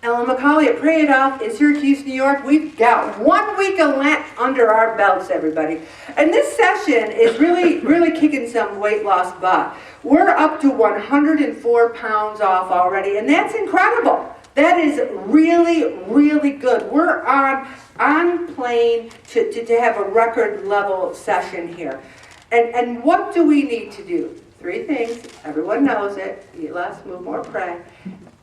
Ellen McCauley at Pray It Off in Syracuse, New York. We've got 1 week of Lent under our belts, everybody. And this session is really kicking some weight loss butt. We're up to 104 pounds off already, and that's incredible. That is really good. We're on plane to have a record level session here. And what do we need to do? 3 things. Everyone knows it. Eat less, move more, pray.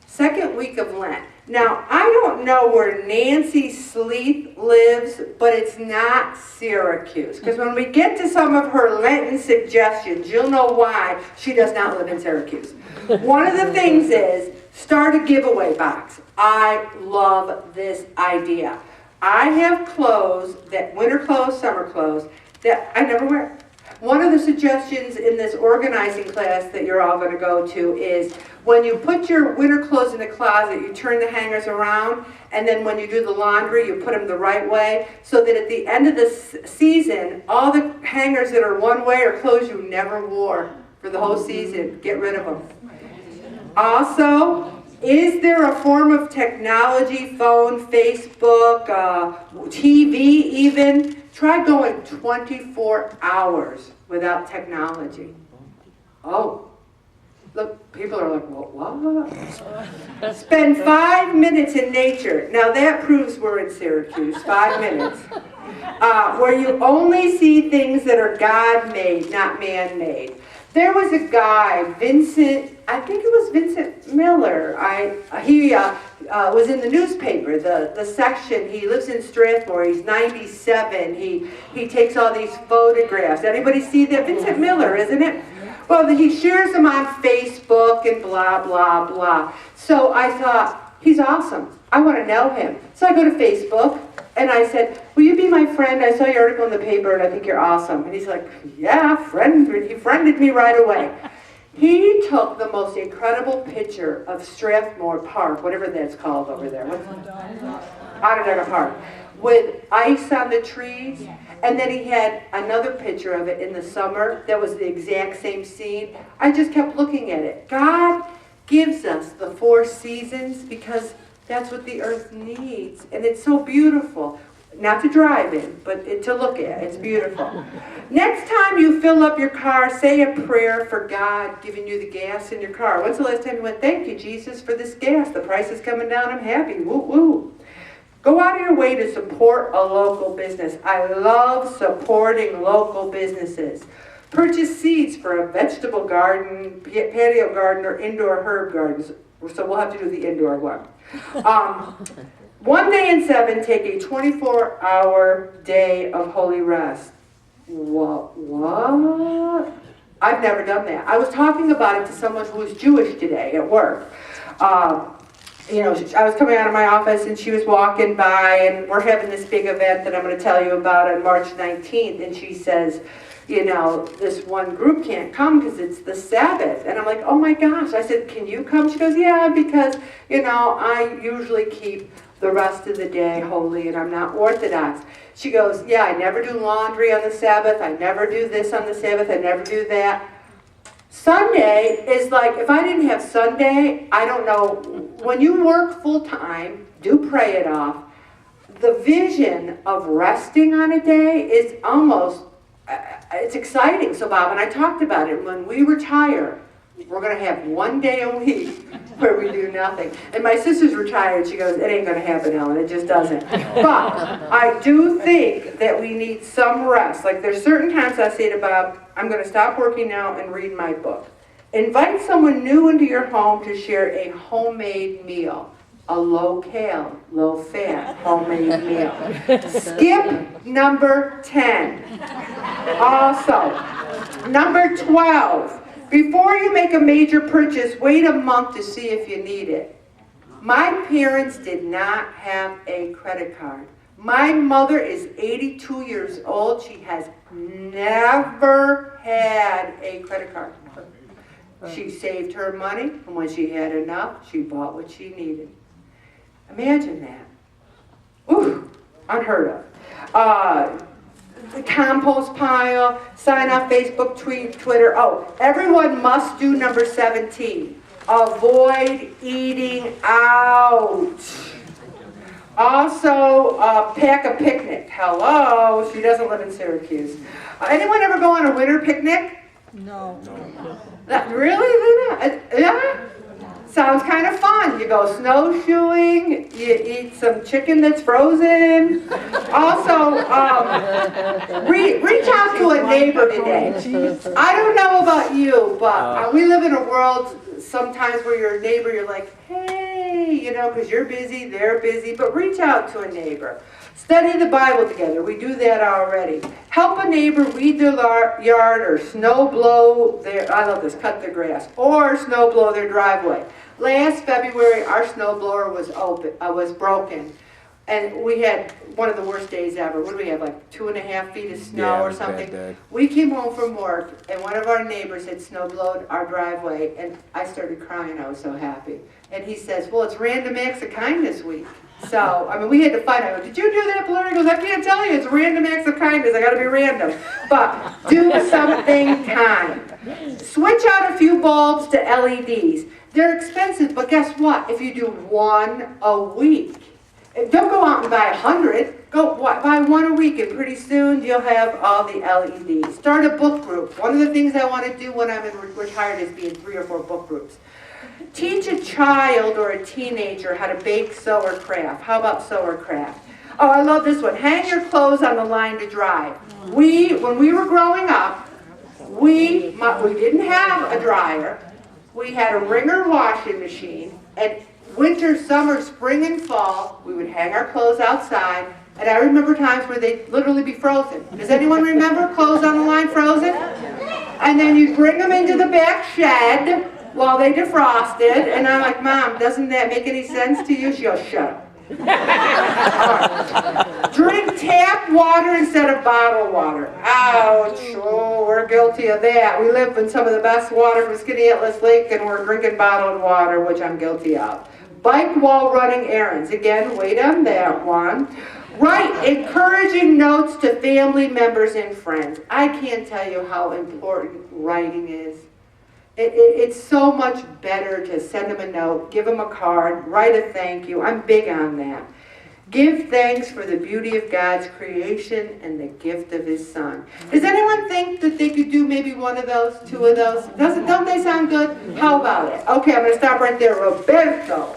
Second week of Lent. Now, I don't know where Nancy Sleeth lives, but it's not Syracuse. Because when we get to some of her Lenten suggestions, you'll know why she does not live in Syracuse. One of the things is, start a giveaway box. I love this idea. I have clothes, that winter clothes, summer clothes, that I never wear. One of the suggestions in this organizing class that you're all going to go to is when you put your winter clothes in the closet, you turn the hangers around, and then when you do the laundry, you put them the right way, so that at the end of the season, all the hangers that are one way are clothes you never wore for the whole season. Get rid of them. Also, is there a form of technology, phone, Facebook, TV even? Try going 24 hours without technology. Oh, look, people are like, well, what? Spend 5 minutes in nature. Now that proves we're in Syracuse, 5 minutes. Where you only see things that are God-made, not man-made. There was a guy, Vincent, I think it was Vincent Miller. He was in the newspaper, the section. He lives in Strathmore. He's 97. He takes all these photographs. Anybody see that? Vincent Miller, isn't it? Well, he shares them on Facebook and blah, blah, blah. So I thought, he's awesome. I want to know him. So I go to Facebook. And I said, will you be my friend? I saw your article in the paper and I think you're awesome. And he's like, yeah, he friended me right away. He took the most incredible picture of Strathmore Park, whatever that's called over there. Onondaga Park. With ice on the trees. And then he had another picture of it in the summer that was the exact same scene. I just kept looking at it. God gives us the 4 seasons because that's what the earth needs. And it's so beautiful. Not to drive in, but to look at. It's beautiful. Next time you fill up your car, say a prayer for God giving you the gas in your car. When's the last time you went, thank you, Jesus, for this gas. The price is coming down. I'm happy. Woo, woo. Go out of your way to support a local business. I love supporting local businesses. Purchase seeds for a vegetable garden, patio garden, or indoor herb gardens. So we'll have to do the indoor one. 1 day in 7, take a 24-hour day of holy rest. What? I've never done that. I was talking about it to someone who was Jewish today at work. I was coming out of my office and she was walking by and we're having this big event that I'm going to tell you about on March 19th. And she says, this one group can't come because it's the Sabbath. And I'm like, oh my gosh. I said, can you come? She goes, yeah, because, I usually keep the rest of the day holy and I'm not Orthodox. She goes, yeah, I never do laundry on the Sabbath. I never do this on the Sabbath. I never do that. Sunday is like, if I didn't have Sunday, I don't know. When you work full time, do pray it off. The vision of resting on a day is almost, it's exciting. So Bob and I talked about it. When we retire, we're going to have 1 day a week where we do nothing. And my sister's retired. She goes, it ain't going to happen, Ellen. It just doesn't. But I do think that we need some rest. Like there's certain times I say to Bob, I'm going to stop working now and read my book. Invite someone new into your home to share a homemade meal. A low-cal, low-fat homemade meal. Skip number 10. Also, number 12. Before you make a major purchase, wait a month to see if you need it. My parents did not have a credit card. My mother is 82 years old. She has never had a credit card. She saved her money, and when she had enough, she bought what she needed. Imagine that. Ooh, unheard of. The compost pile, sign off Facebook, Twitter. Oh, everyone must do number 17. Avoid eating out. Also, pack a picnic. Hello, she doesn't live in Syracuse. Anyone ever go on a winter picnic? No. Really? Yeah? Sounds kind of fun. You go snowshoeing, you eat some chicken that's frozen. Also, reach out to a neighbor today. I don't know about you, but we live in a world sometimes where your neighbor, you're like, hey, you know, because you're busy, they're busy, but reach out to a neighbor. Study the Bible together. We do that already. Help a neighbor weed their yard or snow blow their, I love this, cut their grass, or snow blow their driveway. Last February, our snow blower was broken, and we had one of the worst days ever. What do we have, like 2.5 feet of snow or something? Bad. We came home from work, and one of our neighbors had snow blowed our driveway, and I started crying. I was so happy. And he says, well, it's Random Acts of Kindness Week. So, I mean, we had to find out, did you do that, Blair? He goes, I can't tell you, it's Random Acts of Kindness, I gotta be random. But do something kind. Switch out a few bulbs to LEDs. They're expensive, but guess what? If you do one a week, don't go out and buy 100, go buy one a week, and pretty soon you'll have all the LEDs. Start a book group. One of the things I want to do when I'm retired is be in 3 or 4 book groups. Teach a child or a teenager how to bake, sew, or craft. How about sew or craft? Oh, I love this one. Hang your clothes on the line to dry. When we were growing up, we didn't have a dryer. We had a wringer washing machine. And winter, summer, spring, and fall, we would hang our clothes outside. And I remember times where they'd literally be frozen. Does anyone remember clothes on the line frozen? And then you'd bring them into the back shed while they defrosted, and I'm like, Mom, doesn't that make any sense to you? She goes, shut up. Drink tap water instead of bottled water. Ouch, oh, we're guilty of that. We live in some of the best water from Skinny Atlas Lake, and we're drinking bottled water, which I'm guilty of. Bike while running errands. Again, wait on that one. Write encouraging notes to family members and friends. I can't tell you how important writing is. It's so much better to send them a note, give them a card, write a thank you. I'm big on that. Give thanks for the beauty of God's creation and the gift of His Son. Does anyone think that they could do maybe one of those, 2 of those? Don't they sound good? How about it? Okay, I'm going to stop right there. Roberto.